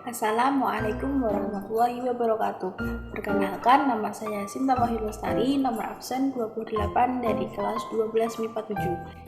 Assalamualaikum warahmatullahi wabarakatuh. Perkenalkan, nama saya Sinta Wahyu Lestari, nomor absen 28 dari kelas 12 MIPA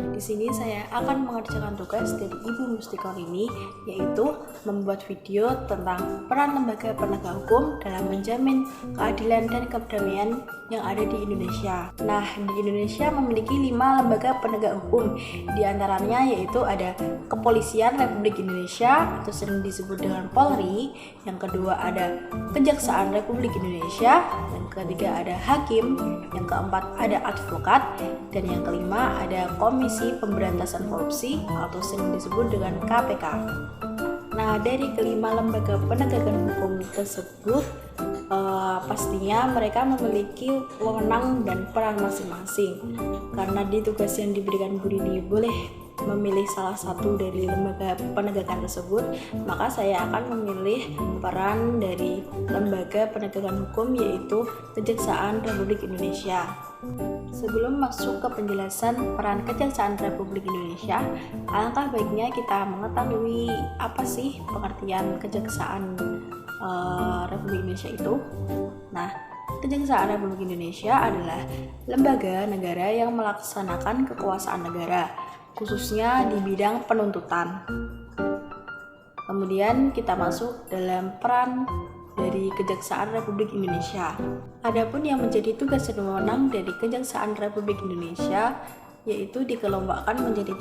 7. Di sini saya akan mengerjakan tugas dari Ibu Mustikorini, yaitu membuat video tentang peran lembaga penegak hukum dalam menjamin keadilan dan kedamaian yang ada di Indonesia. Nah, di Indonesia memiliki 5 lembaga penegak hukum. Di antaranya yaitu ada Kepolisian Republik Indonesia atau sering disebut dengan Polri, yang kedua ada Kejaksaan Republik Indonesia, yang ketiga ada Hakim, yang keempat ada Advokat, dan yang kelima ada Komisi Pemberantasan Korupsi atau sering disebut dengan KPK. Nah, dari kelima lembaga penegakan hukum tersebut pastinya mereka memiliki wewenang dan peran masing-masing. Karena di tugas yang diberikan Bu Rini boleh memilih salah satu dari lembaga penegakan tersebut, maka saya akan memilih peran dari lembaga penegakan hukum, yaitu Kejaksaan Republik Indonesia. Sebelum masuk ke penjelasan peran Kejaksaan Republik Indonesia, alangkah baiknya kita mengetahui apa sih pengertian Kejaksaan Republik Indonesia itu. Nah, Kejaksaan Republik Indonesia adalah lembaga negara yang melaksanakan kekuasaan negara, khususnya di bidang penuntutan. Kemudian kita masuk dalam peran dari Kejaksaan Republik Indonesia. Adapun yang menjadi tugas dan wewenang dari Kejaksaan Republik Indonesia yaitu dikelompokkan menjadi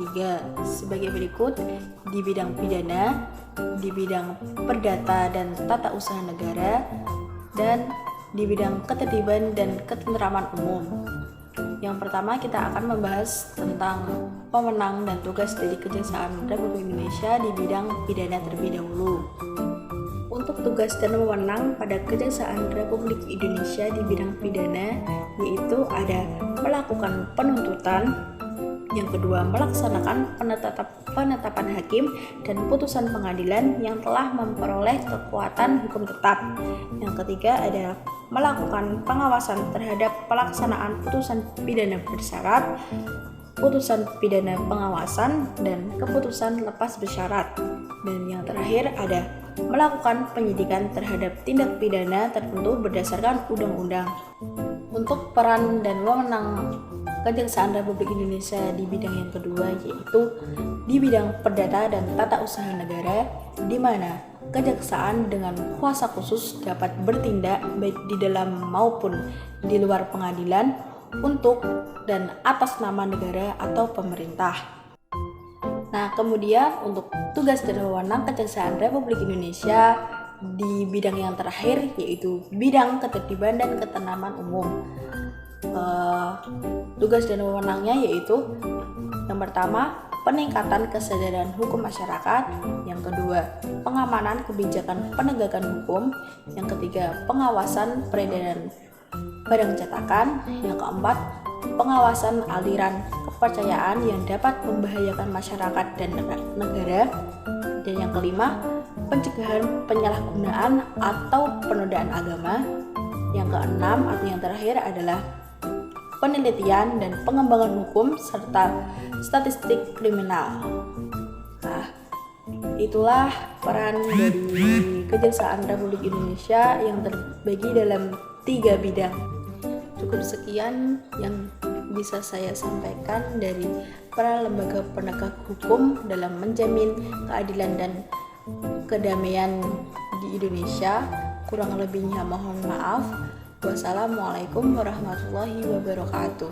3 sebagai berikut: di bidang pidana, di bidang perdata dan tata usaha negara, dan di bidang ketertiban dan ketentraman umum. Yang pertama kita akan membahas tentang wewenang dan tugas dari Kejaksaan Republik Indonesia di bidang pidana terlebih dahulu. Untuk tugas dan wewenang pada Kejaksaan Republik Indonesia di bidang pidana yaitu ada melakukan penuntutan, yang kedua melaksanakan penetapan hakim dan putusan pengadilan yang telah memperoleh kekuatan hukum tetap. Yang ketiga ada melakukan pengawasan terhadap pelaksanaan putusan pidana bersyarat, putusan pidana pengawasan, dan keputusan lepas bersyarat. Dan yang terakhir ada melakukan penyidikan terhadap tindak pidana tertentu berdasarkan undang-undang. Untuk peran dan wewenang Kejaksaan Republik Indonesia di bidang yang kedua yaitu di bidang perdata dan tata usaha negara, di mana kejaksaan dengan kuasa khusus dapat bertindak baik di dalam maupun di luar pengadilan untuk dan atas nama negara atau pemerintah. Nah, kemudian untuk tugas dan wewenang Kejaksaan Republik Indonesia di bidang yang terakhir yaitu bidang ketertiban dan ketentraman umum. Tugas dan wewenangnya yaitu yang pertama peningkatan kesadaran hukum masyarakat, yang kedua pengamanan kebijakan penegakan hukum, yang ketiga pengawasan peredaran barang cetakan, yang keempat pengawasan aliran kepercayaan yang dapat membahayakan masyarakat dan negara, dan yang kelima pencegahan penyalahgunaan atau penodaan agama, yang keenam atau yang terakhir adalah penelitian dan pengembangan hukum serta statistik kriminal. Nah, itulah peran dari Kejaksaan Republik Indonesia yang terbagi dalam 3 bidang. Cukup sekian yang bisa saya sampaikan dari peran lembaga penegak hukum dalam menjamin keadilan dan kedamaian di Indonesia. Kurang lebihnya mohon maaf. Wassalamualaikum warahmatullahi wabarakatuh.